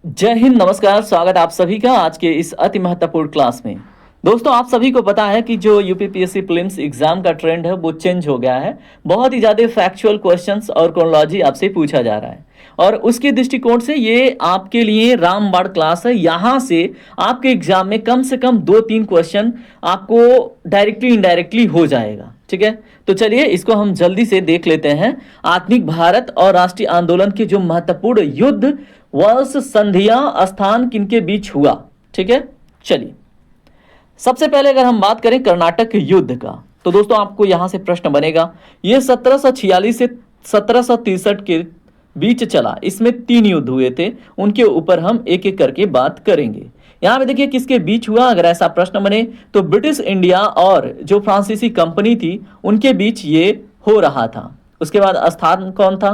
जय हिंद, नमस्कार। स्वागत है आप सभी का आज के इस अति महत्वपूर्ण क्लास में। दोस्तों, आप सभी को पता है कि जो यूपीपीएससी प्रीलिम्स एग्जाम का ट्रेंड है वो चेंज हो गया है। बहुत ही ज़्यादा फैक्चुअल क्वेश्चंस और क्रोनोलॉजी आपसे पूछा जा रहा है और उसके दृष्टिकोण से ये आपके लिए रामबाण क्लास है। यहाँ से आपके एग्जाम में कम से कम 2-3 क्वेश्चन आपको डायरेक्टली इनडायरेक्टली हो जाएगा। ठीक है, तो चलिए इसको हम जल्दी से देख लेते हैं। आधुनिक भारत और राष्ट्रीय आंदोलन के जो महत्वपूर्ण युद्ध वर्ष संधियां स्थान किनके बीच हुआ। ठीक है, चलिए सबसे पहले अगर हम बात करें कर्नाटक युद्ध का, तो दोस्तों आपको यहां से प्रश्न बनेगा। ये 1746 से 1763 के बीच चला। इसमें 3 युद्ध हुए थे, उनके ऊपर हम एक एक करके बात करेंगे। यहां पे देखिए किसके बीच हुआ। अगर ऐसा प्रश्न बने तो ब्रिटिश इंडिया और जो फ्रांसीसी कंपनी थी उनके बीच ये हो रहा था। उसके बाद स्थान कौन था?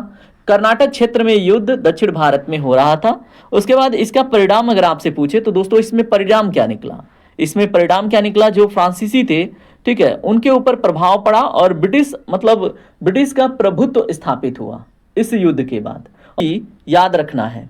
कर्नाटक क्षेत्र में युद्ध दक्षिण भारत में हो रहा था। उसके बाद इसका परिणाम अगर आपसे पूछे तो दोस्तों इसमें परिणाम क्या निकला? इसमें परिणाम क्या निकला? जो फ्रांसीसी थे, ठीक है, उनके ऊपर प्रभाव पड़ा और ब्रिटिश का प्रभुत्व स्थापित हुआ इस युद्ध के बाद। याद रखना है।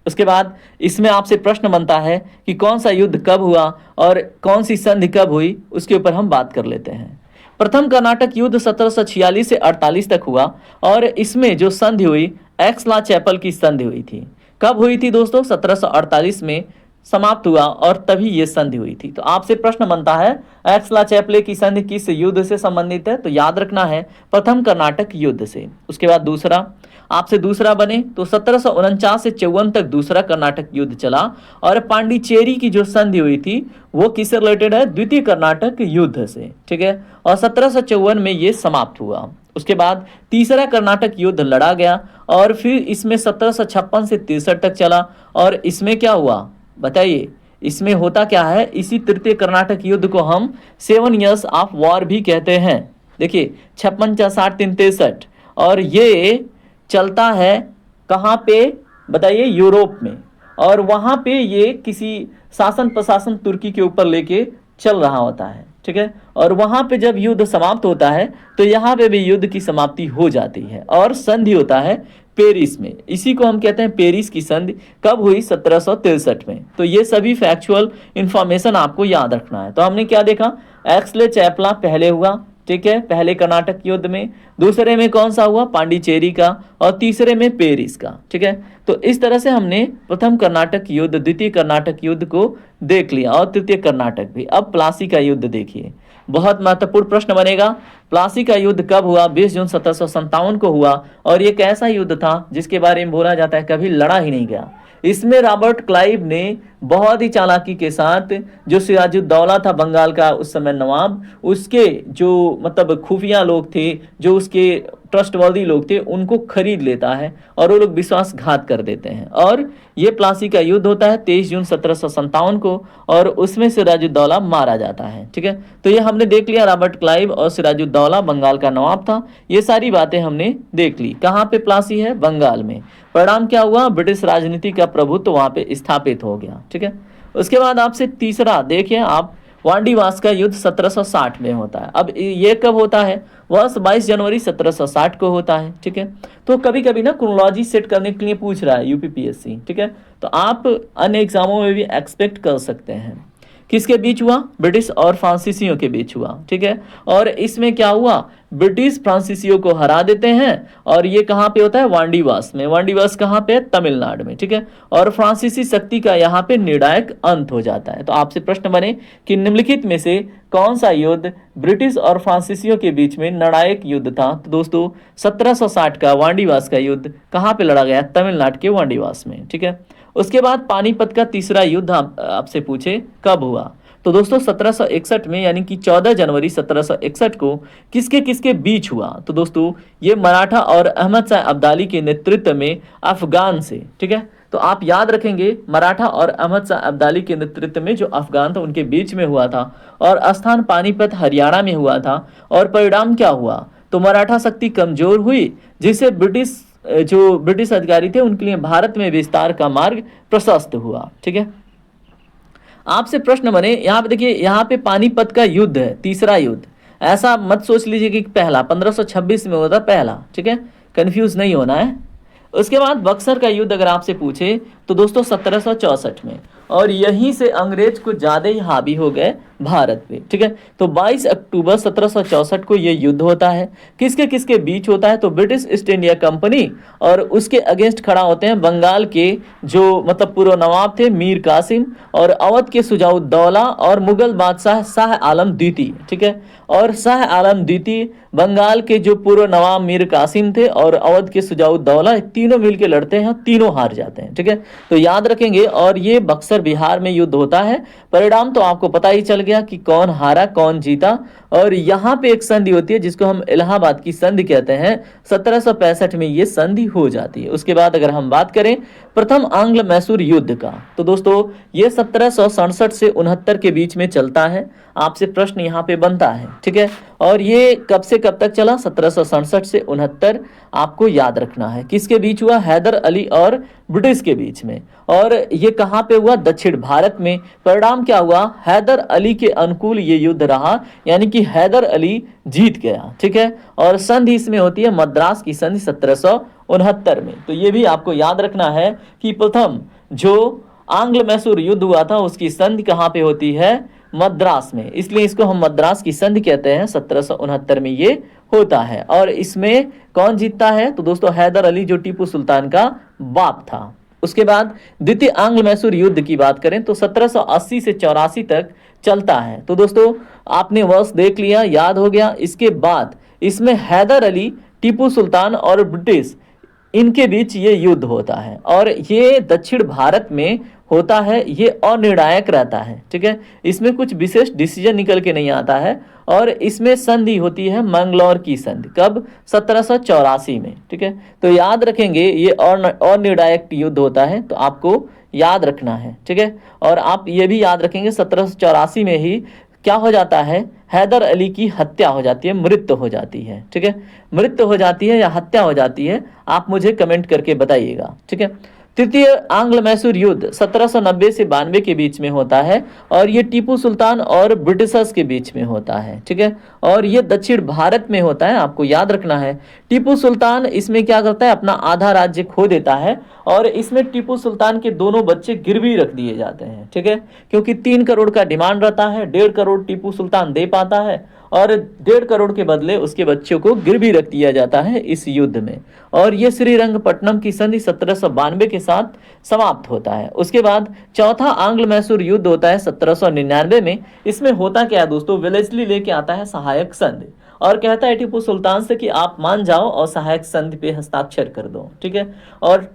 उसके बाद इसमें आपसे प्रश्न बनता है कि कौन सा युद्ध कब हुआ और कौन सी संधि कब हुई, उसके ऊपर हम बात कर लेते हैं। प्रथम कर्नाटक युद्ध 1746 से 48 तक हुआ और इसमें जो संधि हुई एक्सला चैपल की संधि हुई थी। कब हुई थी दोस्तों? 1748 में समाप्त हुआ और तभी ये संधि हुई थी। तो आपसे प्रश्न बनता है एक्सला चैपले की संधि किस युद्ध से संबंधित है? तो याद रखना है प्रथम कर्नाटक युद्ध से। उसके बाद दूसरा आपसे दूसरा बने तो 1749 से 54 तक दूसरा कर्नाटक युद्ध चला और पांडिचेरी की जो संधि हुई थी वो किससे रिलेटेड है? द्वितीय कर्नाटक युद्ध से। ठीक है, और 1754 में ये समाप्त हुआ। उसके बाद तीसरा कर्नाटक युद्ध लड़ा गया और फिर इसमें 1756 से 63 तक चला और इसमें क्या हुआ बताइए? इसमें होता क्या है? इसी तृतीय कर्नाटक युद्ध को हम 7 ईयर्स ऑफ वॉर भी कहते हैं। देखिए 56, 60, 63 और ये चलता है कहाँ पे बताइए? यूरोप में। और वहाँ पे ये किसी शासन प्रशासन तुर्की के ऊपर लेके चल रहा होता है। ठीक है, और वहाँ पे जब युद्ध समाप्त होता है तो यहाँ पे भी युद्ध की समाप्ति हो जाती है और संधि होता है पेरिस में। इसी को हम कहते हैं पेरिस की संधि। कब हुई? 1763 में। तो ये सभी फैक्चुअल इंफॉर्मेशन आपको याद रखना है। तो हमने क्या देखा? एक्सले चैपला पहले हुआ, ठीक है, पहले कर्नाटक युद्ध में। दूसरे में कौन सा हुआ? पांडिचेरी का। और तीसरे में पेरिस का। ठीक है, तो इस तरह से हमने प्रथम कर्नाटक युद्ध, द्वितीय कर्नाटक युद्ध को देख लिया और तृतीय कर्नाटक भी। अब प्लासी का युद्ध देखिए, बहुत महत्वपूर्ण प्रश्न बनेगा। प्लासी का युद्ध कब हुआ? 20 जून 1757 को हुआ और ये कैसा युद्ध था जिसके बारे में बोला जाता है कभी लड़ा ही नहीं गया। इसमें रॉबर्ट क्लाइव ने बहुत ही चालाकी के साथ जो सिराजुद्दौला था बंगाल का उस समय नवाब, उसके जो मतलब खुफिया लोग थे, जो उसके ट्रस्टवर्दी लोग थे, उनको खरीद लेता है और वो लोग विश्वासघात कर देते हैं। और ये प्लासी का युद्ध होता है 23 जून 1757 को और उसमें सिराजुद्दौला मारा जाता है। ठीक है, तो ये हमने देख लिया, रॉबर्ट क्लाइव और सिराजुद्दौला बंगाल का नवाब था। ये सारी बातें हमने देख ली। कहाँ पे प्लासी है? बंगाल में। परिणाम क्या हुआ? ब्रिटिश राजनीति का प्रभुत्व वहां पे स्थापित हो गया। ठीक है, उसके बाद आपसे तीसरा देखिए आप, वांडीवास का युद्ध 1760 में होता है। अब ये कब होता है? वह 22 जनवरी 1760 को होता है। ठीक है, तो कभी कभी ना क्रोनोलॉजी सेट करने के लिए पूछ रहा है यूपीपीएससी। ठीक है, तो आप अन्य एग्जामों में भी एक्सपेक्ट कर सकते हैं। किसके बीच हुआ? ब्रिटिश और फ्रांसीसियों के बीच हुआ। ठीक है, और इसमें क्या हुआ? ब्रिटिश फ्रांसीसियों को हरा देते हैं और ये कहाँ पे होता है? वांडीवास में। वांडीवास कहाँ पे है? तमिलनाडु में। ठीक है, और फ्रांसीसी शक्ति का यहाँ पे निर्णायक अंत हो जाता है। तो आपसे प्रश्न बने कि निम्नलिखित में से कौन सा युद्ध ब्रिटिश और फ्रांसीसियों के बीच में निर्णायक युद्ध था? तो दोस्तों 1760 का वांडीवास का युद्ध कहाँ पे लड़ा गया? तमिलनाडु के वांडीवास में। ठीक है, उसके बाद पानीपत का तीसरा युद्ध आपसे पूछे कब हुआ? तो दोस्तों 1761 में, यानी कि 14 जनवरी 1761 को किसके किसके बीच हुआ? तो दोस्तों ये मराठा और अहमद शाह अब्दाली के नेतृत्व में अफगान से। ठीक है, तो आप याद रखेंगे मराठा और अहमद शाह अब्दाली के नेतृत्व में जो अफगान था उनके बीच में हुआ था और स्थान पानीपत हरियाणा में हुआ था। और परिणाम क्या हुआ? तो मराठा शक्ति कमजोर हुई, जिससे ब्रिटिश अधिकारी थे उनके लिए भारत में विस्तार का मार्ग प्रशस्त हुआ। ठीक है, आपसे प्रश्न बने यहाँ पे देखिए, यहाँ पे पानीपत का युद्ध है, तीसरा युद्ध। ऐसा मत सोच लीजिए कि पहला 1526 में होता पहला। ठीक है, कंफ्यूज नहीं होना है। उसके बाद बक्सर का युद्ध अगर आपसे पूछे तो दोस्तों 1764 में, और यहीं से अंग्रेज कुछ ज्यादा ही हावी हो गए भारत पे, ठीक है। तो 22 अक्टूबर 1764 को ये युद्ध होता है। किसके किसके बीच होता है? तो ब्रिटिश ईस्ट इंडिया कंपनी और उसके अगेंस्ट खड़ा होते हैं बंगाल के जो मतलब पूर्व नवाब थे मीर कासिम, और अवध के शुजाउद्दौला और मुगल बादशाह शाह आलम द्वितीय, ठीक है। और शाह आलम द्वितीय, बंगाल के जो पूर्व नवाब मीर कासिम थे और अवध के शुजाउद्दौला, तीनों मिलकर लड़ते हैं, तीनों हार जाते हैं, ठीक है। तो याद रखेंगे, और ये बक्सर बिहार में युद्ध होता है। परिणाम तो आपको पता ही चल गया कि कौन हारा कौन जीता। और यहाँ पे एक संधि होती है जिसको हम इलाहाबाद की संधि कहते हैं, 1765 में ये संधि हो जाती है। उसके बाद अगर हम बात करें प्रथम आंग्ल मैसूर युद्ध का, तो दोस्तों ये 1767 से 69 के बीच में चलता है। आपसे प्रश्न यहाँ पे बनता है, ठीक है। और ये कब से कब तक चला? 1767 से 69 आपको याद रखना है। किसके बीच हुआ? हैदर अली और ब्रिटिश के बीच में। और ये कहाँ पे हुआ? दक्षिण भारत में। परिणाम क्या हुआ? हैदर अली के अनुकूल ये युद्ध रहा, यानी कि हैदर अली जीत गया, ठीक है। और संधि इसमें होती है मद्रास की संधि 1769 में। तो ये भी आपको याद रखना है कि प्रथम जो आंग्ल मैसूर युद्ध हुआ था उसकी संधि कहाँ पे होती है? मद्रास में। इसलिए इसको हम मद्रास की संधि कहते हैं। 1769 में ये होता है। और इसमें कौन जीतता है? तो दोस्तों हैदर अली, जो टीपू सुल्तान का बाप था। उसके बाद द्वितीय आंग्ल मैसूर युद्ध की बात करें तो 1780 से 84 तक चलता है। तो दोस्तों आपने वर्ष देख लिया, याद हो गया। इसके बाद इसमें हैदर अली, टीपू सुल्तान और ब्रिटिश, इनके बीच ये युद्ध होता है। और ये दक्षिण भारत में होता है, ये अनिर्णायक रहता है, ठीक है। इसमें कुछ विशेष डिसीजन निकल के नहीं आता है। और इसमें संधि होती है मंगलौर की संधि। कब? 1784 में, ठीक है। तो याद रखेंगे ये अनिर्णायक युद्ध होता है, तो आपको याद रखना है, ठीक है। और आप ये भी याद रखेंगे 1784 में ही क्या हो जाता है? हैदर अली की हत्या हो जाती है, मृत्यु हो जाती है, ठीक है। मृत्यु हो जाती है या हत्या हो जाती है, आप मुझे कमेंट करके बताइएगा, ठीक है। तृतीय आंग्ल मैसूर युद्ध 1790 से 92 के बीच में होता है, और ये टीपू सुल्तान और ब्रिटिशर्स के बीच में होता है, ठीक है। और ये दक्षिण भारत में होता है, आपको याद रखना है। टीपू सुल्तान इसमें क्या करता है? अपना आधा राज्य खो देता है, और इसमें टीपू सुल्तान के दोनों बच्चे गिरवी रख दिए जाते हैं, ठीक है। क्योंकि 3 करोड़ का डिमांड रहता है, 1.5 करोड़ टीपू सुल्तान दे पाता है, और 1.5 करोड़ के बदले उसके बच्चों को गिरवी रख दिया जाता है इस युद्ध में। और ये श्रीरंगपट्टनम की संधि 1792 के साथ समाप्त होता है। उसके बाद चौथा आंग्ल मैसूर युद्ध होता है 1799 में। इसमें होता क्या है दोस्तों? वेलेस्ली लेके आता है सहायक संधि, और कहता है टीपू सुल्तान से कि आप मान जाओ और सहायक संधि पे हस्ताक्षर कर दो, ठीक है। और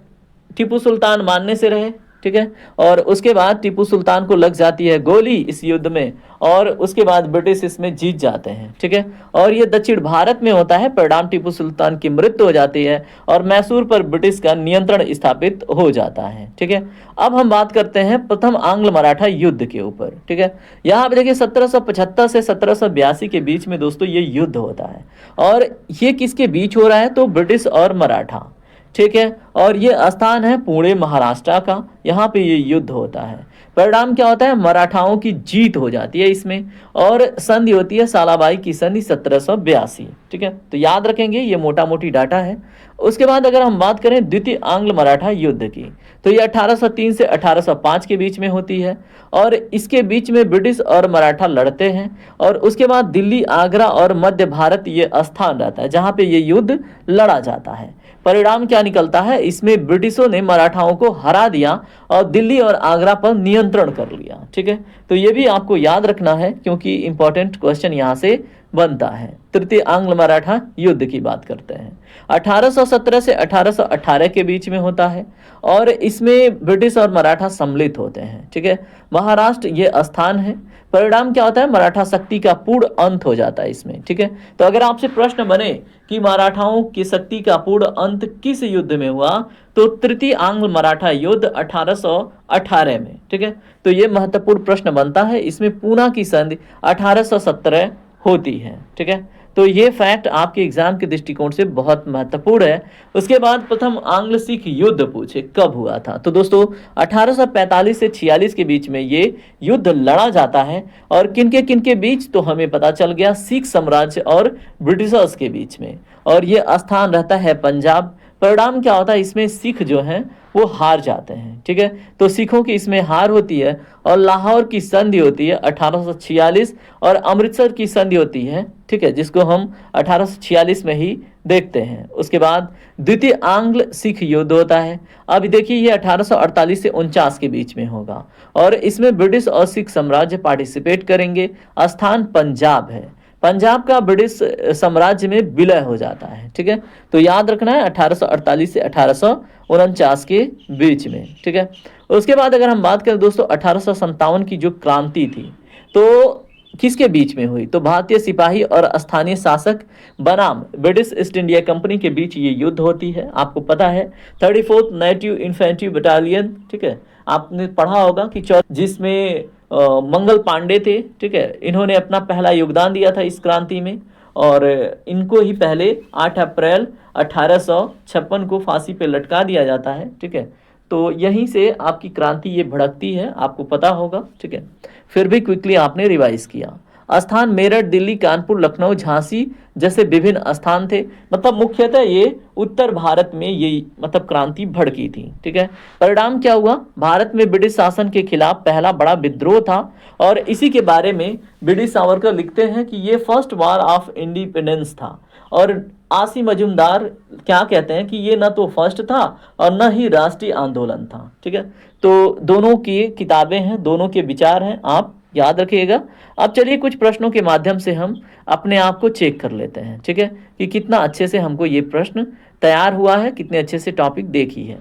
टीपू सुल्तान मानने से रहे, ठीक है। और उसके बाद टीपू सुल्तान को लग जाती है गोली इस युद्ध में, और उसके बाद ब्रिटिश इसमें जीत जाते हैं, ठीक है। और ये दक्षिण भारत में होता है। परिणाम टीपू सुल्तान की मृत्यु हो जाती है, और मैसूर पर ब्रिटिश का नियंत्रण स्थापित हो जाता है, ठीक है। अब हम बात करते हैं प्रथम आंग्ल मराठा युद्ध के ऊपर, ठीक है। यहाँ पे देखिए 1775 से 1782 के बीच में दोस्तों ये युद्ध होता है। और ये किसके बीच हो रहा है? तो ब्रिटिश और मराठा, ठीक है। और ये स्थान है पुणे महाराष्ट्र का, यहाँ पे ये युद्ध होता है। परिणाम क्या होता है? मराठाओं की जीत हो जाती है इसमें, और संधि होती है सालाबाई की संधि 1782, ठीक है। तो याद रखेंगे, ये मोटा मोटी डाटा है। उसके बाद अगर हम बात करें द्वितीय आंग्ल मराठा युद्ध की, तो ये 1803 से 1805 के बीच में होती है। और इसके बीच में ब्रिटिश और मराठा लड़ते हैं। और उसके बाद दिल्ली, आगरा और मध्य भारत ये स्थान रहता है जहाँ पे ये युद्ध लड़ा जाता है। परिणाम क्या निकलता है? इसमें ब्रिटिशों ने मराठाओं को हरा दिया और दिल्ली और आगरा पर नियंत्रण कर लिया, ठीक है। तो ये भी आपको याद रखना है, क्योंकि इंपॉर्टेंट क्वेश्चन यहाँ से बनता है। तृतीय आंग्ल मराठा युद्ध की बात करते हैं, 1817 से 1818 के बीच में होता है। और इसमें ब्रिटिश और मराठा सम्मिलित होते हैं, ठीक है। महाराष्ट्र ये स्थान है। परिणाम क्या होता है? मराठा शक्ति का पूर्ण अंत हो जाता है इसमें, ठीक है। तो अगर आपसे प्रश्न बने कि मराठाओं की शक्ति का पूर्ण अंत किस युद्ध में हुआ, तो तृतीय आंग्ल मराठा युद्ध 1818 में, ठीक है। तो ये महत्वपूर्ण प्रश्न बनता है। इसमें पूना की संधि 1817 होती है, ठीक है। तो ये फैक्ट आपके एग्जाम के दृष्टिकोण से बहुत महत्वपूर्ण है। उसके बाद प्रथम आंग्ल सिख युद्ध पूछे कब हुआ था, तो दोस्तों 1845 से 46 के बीच में ये युद्ध लड़ा जाता है। और किनके बीच, तो हमें पता चल गया सिख साम्राज्य और ब्रिटिशर्स के बीच में। और ये स्थान रहता है पंजाब। परिणाम क्या होता है, इसमें सिख जो हैं वो हार जाते हैं। ठीक है, तो सिखों की इसमें हार होती है और लाहौर की संधि होती है 1846 और अमृतसर की संधि होती है, ठीक है, जिसको हम 1846 में ही देखते हैं। उसके बाद द्वितीय आंग्ल सिख युद्ध होता है। अब देखिए ये 1848 से 49 के बीच में होगा और इसमें ब्रिटिश और सिख साम्राज्य पार्टिसिपेट करेंगे। स्थान पंजाब है। पंजाब का ब्रिटिश साम्राज्य में विलय हो जाता है। ठीक है, तो याद रखना है 1848 से 1849 के बीच में। ठीक है, उसके बाद अगर हम बात करें दोस्तों 1857 की जो क्रांति थी तो किसके बीच में हुई, तो भारतीय सिपाही और स्थानीय शासक बनाम ब्रिटिश ईस्ट इंडिया कंपनी के बीच ये युद्ध होती है। आपको पता है 34th नेटिव इन्फेंट्री बटालियन, ठीक है, आपने पढ़ा होगा कि जिसमें मंगल पांडे थे। ठीक है, इन्होंने अपना पहला योगदान दिया था इस क्रांति में और इनको ही पहले 8 अप्रैल 1856 को फांसी पे लटका दिया जाता है। ठीक है, तो यहीं से आपकी क्रांति ये भड़कती है, आपको पता होगा। ठीक है, फिर भी क्विकली आपने रिवाइज किया। स्थान मेरठ, दिल्ली, कानपुर, लखनऊ, झांसी जैसे विभिन्न स्थान थे। मतलब मुख्यतः ये उत्तर भारत में ये मतलब क्रांति भड़की थी। ठीक है, परिणाम क्या हुआ, भारत में ब्रिटिश शासन के खिलाफ पहला बड़ा विद्रोह था और इसी के बारे में ब्रिटिश सावरकर लिखते हैं कि ये फर्स्ट वॉर ऑफ इंडिपेंडेंस था। और आसी मजुमदार क्या कहते हैं कि ये न तो फर्स्ट था और न ही राष्ट्रीय आंदोलन था। ठीक है, तो दोनों की किताबें हैं, दोनों के विचार हैं, आप याद रखिएगा। अब चलिए कुछ प्रश्नों के माध्यम से हम अपने आप को चेक कर लेते हैं। ठीक है, कि कितना अच्छे से हमको ये प्रश्न तैयार हुआ है, कितने अच्छे से टॉपिक देखी है।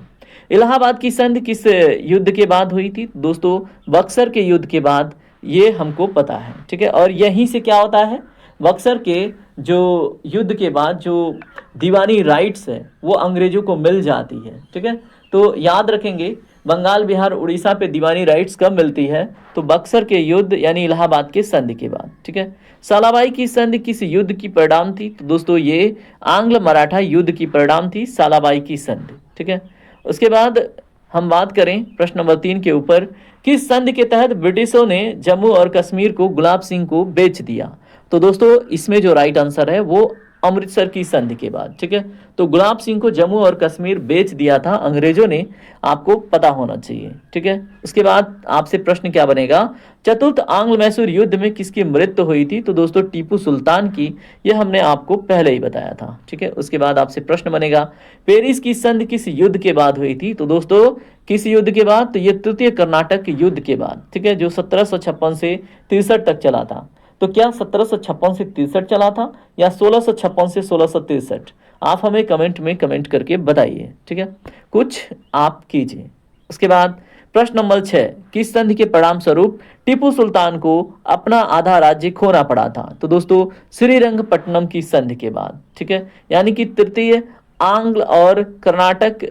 इलाहाबाद की संधि किस युद्ध के बाद हुई थी दोस्तों, बक्सर के युद्ध के बाद, ये हमको पता है। ठीक है, और यहीं से क्या होता है, बक्सर के जो युद्ध के बाद जो दीवानी राइट्स है वो अंग्रेजों को मिल जाती है। ठीक है, तो याद रखेंगे बंगाल, बिहार, उड़ीसा पे दीवानी राइट्स कब मिलती है, तो बक्सर के युद्ध यानी इलाहाबाद के संधि के बाद। ठीक है, सालाबाई की संधि किस युद्ध की परिणाम थी, तो दोस्तों ये आंग्ल मराठा युद्ध की परिणाम थी सालाबाई की संधि। ठीक है, उसके बाद हम बात करें प्रश्न नंबर 3 के ऊपर, किस संधि के तहत ब्रिटिशों ने जम्मू और कश्मीर को गुलाब सिंह को बेच दिया, तो दोस्तों इसमें जो राइट आंसर है वो अमृतसर की संधि के बाद। ठीक है, तो गुलाब सिंह को जम्मू और कश्मीर बेच दिया था अंग्रेजों ने, आपको पता होना चाहिए। ठीक है, उसके बाद आपसे प्रश्न क्या बनेगा, चतुर्थ आंग्ल मैसूर युद्ध में किसकी मृत्यु हुई थी, तो दोस्तों टीपू सुल्तान की, यह हमने आपको पहले ही बताया था। ठीक है, उसके बाद आपसे प्रश्न बनेगा पेरिस की संधि किस युद्ध के बाद हुई थी, तो दोस्तों किस युद्ध के बाद, तो ये तृतीय कर्नाटक युद्ध के बाद। ठीक है, जो 1756 से 63 तक चला था। तो क्या 1756 से 63 चला था या 1656 से 1663, आप हमें कमेंट में कमेंट करके बताइए। ठीक है, कुछ आप कीजिए। उसके बाद प्रश्न नंबर 6, किस संधि के परिणाम स्वरूप टीपू सुल्तान को अपना आधा राज्य खोना पड़ा था, तो दोस्तों श्रीरंगपट्टनम की संधि के बाद। ठीक है, यानी कि तृतीय आंग्ल और कर्नाटक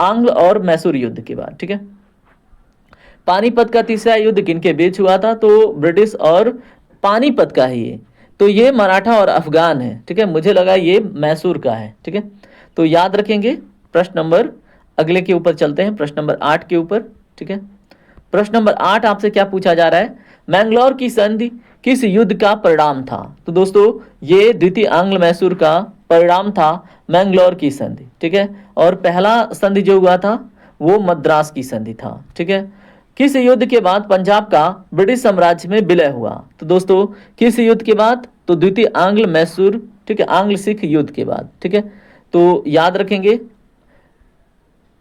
आंग्ल और मैसूर युद्ध के बाद। ठीक है, पानीपत का तीसरा युद्ध किनके बीच हुआ था, तो ब्रिटिश और पानीपत का ही है, तो ये मराठा और अफगान है। ठीक है, मुझे लगा ये मैसूर का है। ठीक है, तो याद रखेंगे। प्रश्न नंबर अगले के ऊपर चलते हैं, प्रश्न नंबर 8 के ऊपर। ठीक है, प्रश्न नंबर 8 आपसे क्या पूछा जा रहा है, मैंगलोर की संधि किस युद्ध का परिणाम था, तो दोस्तों ये द्वितीय आंग्ल मैसूर का परिणाम था मैंगलोर की संधि। ठीक है, और पहला संधि जो हुआ था वो मद्रास की संधि था। ठीक है, किस युद्ध के बाद पंजाब का ब्रिटिश साम्राज्य में विलय हुआ, तो दोस्तों किस युद्ध के बाद, तो द्वितीय आंग्ल मैसूर, ठीक है, आंग्ल सिख युद्ध के बाद। ठीक है, तो याद रखेंगे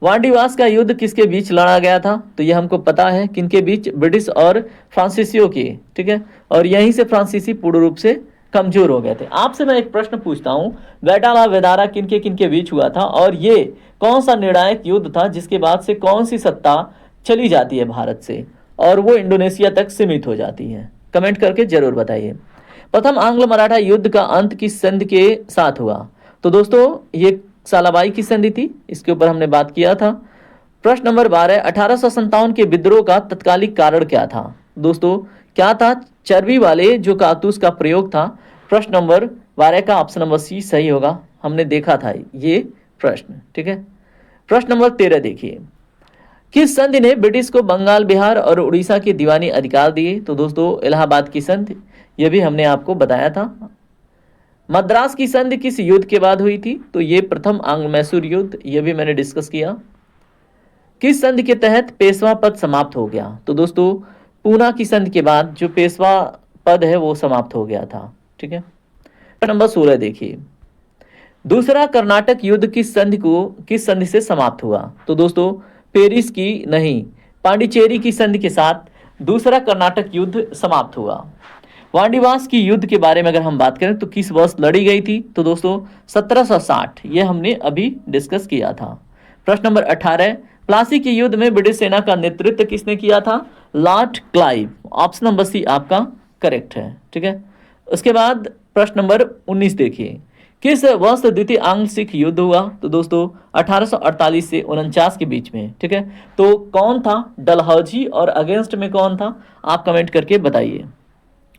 वांडीवास का युद्ध किसके बीच लड़ा गया था, तो यह हमको पता है किनके बीच, ब्रिटिश और फ्रांसीसियों के। ठीक है, और यहीं से फ्रांसीसी पूर्ण रूप से कमजोर हो गए थे। आपसे मैं एक प्रश्न पूछता हूं, बैटाला वेदारा किनके किनके बीच हुआ था और ये कौन सा निर्णायक युद्ध था जिसके बाद से कौन सी सत्ता चली जाती है भारत से और वो इंडोनेशिया तक सीमित हो जाती है, कमेंट करके जरूर बताइए। प्रथम आंग्ल मराठा युद्ध का अंत किस संधि के साथ हुआ, तो दोस्तों ये सालाबाई की संधि थी, इसके ऊपर हमने बात किया था। प्रश्न नंबर 12, 1857 के विद्रोह का तत्कालिक कारण क्या था, दोस्तों क्या था, चर्बी वाले जो कारतूस का प्रयोग था। प्रश्न नंबर 12 का ऑप्शन नंबर सी सही होगा, हमने देखा था ये प्रश्न। ठीक है, प्रश्न नंबर 13 देखिए, किस संधि ने ब्रिटिश को बंगाल, बिहार और उड़ीसा के दीवानी अधिकार दिए, तो दोस्तों इलाहाबाद की संधि, यह भी हमने आपको बताया था। मद्रास की संधि किस युद्ध के बाद हुई थी? तो ये प्रथम आंग्ल मैसूर युद्ध, ये भी मैंने डिस्कस किया। किस संधि के तहत पेशवा पद समाप्त हो गया? तो दोस्तों पूना की संधि के बाद जो पेशवा पद है वो समाप्त हो गया था। ठीक है, नंबर 16 देखिए, दूसरा कर्नाटक युद्ध किस संधि से समाप्त हुआ? तो दोस्तों पेरिस की नहीं, पांडिचेरी की संधि के साथ दूसरा कर्नाटक युद्ध समाप्त हुआ। वांडीवास की युद्ध के बारे में अगर हम बात करें तो किस वर्ष लड़ी गई थी? तो दोस्तों 1760, ये हमने अभी डिस्कस किया था। प्रश्न नंबर 18, प्लासी के युद्ध में ब्रिटिश सेना का नेतृत्व किसने किया था? Lord Clive. Option number C आपका करेक्ट है। ठीक है, उसके बाद प्रश्न नंबर 19 देखिए, किस वर्ष द्वितीय आंग्ल सिख युद्ध हुआ? तो दोस्तों 1848 से 49 के बीच में। ठीक है, तो कौन था? डलहौजी, और अगेंस्ट में कौन था? आप कमेंट करके बताइए।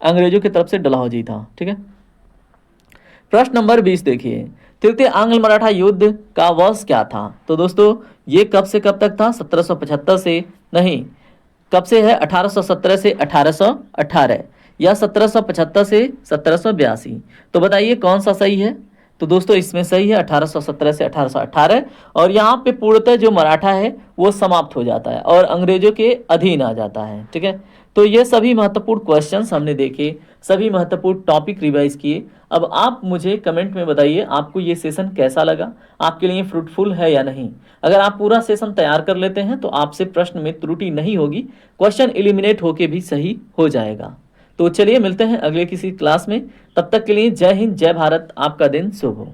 अंग्रेजों की तरफ से डलहौजी था। ठीक है, प्रश्न नंबर 20 देखिए, तृतीय आंग्ल मराठा युद्ध का वर्ष क्या था? तो दोस्तों ये कब से कब तक था? 1775 से नहीं, कब से है? 1817 से 1818, या 1775 से 1782। तो बताइए कौन सा सही है? तो दोस्तों इसमें सही है 1817 से 1818, और यहाँ पे पूर्णतः जो मराठा है वो समाप्त हो जाता है और अंग्रेजों के अधीन आ जाता है। ठीक है, तो ये सभी महत्वपूर्ण क्वेश्चंस हमने देखे, सभी महत्वपूर्ण टॉपिक रिवाइज किए। अब आप मुझे कमेंट में बताइए आपको ये सेशन कैसा लगा, आपके लिए फ्रूटफुल है या नहीं। अगर आप पूरा सेशन तैयार कर लेते हैं तो आपसे प्रश्न में त्रुटि नहीं होगी, क्वेश्चन एलिमिनेट होके भी सही हो जाएगा। तो चलिए मिलते हैं अगले किसी क्लास में, तब तक के लिए जय हिंद, जय भारत, आपका दिन शुभ हो।